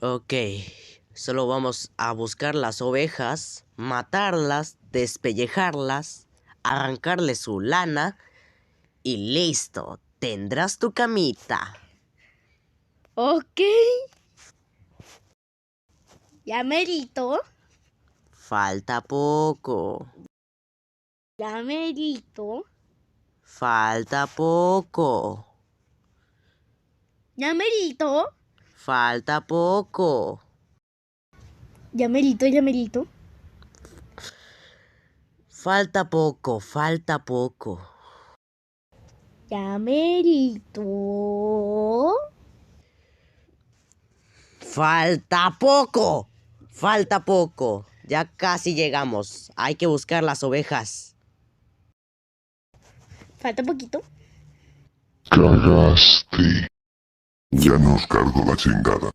Ok, solo vamos a buscar las ovejas, matarlas, despellejarlas, arrancarle su lana y listo, tendrás tu camita. Ok. Ya merito. Falta poco, Ya merito. falta poco, Ya merito. falta poco, Ya merito, ya merito. falta poco, falta poco. Ya merito. Falta poco, falta poco. Ya casi llegamos. Hay que buscar las ovejas. Falta poquito. Cagaste. Ya nos cargo la chingada.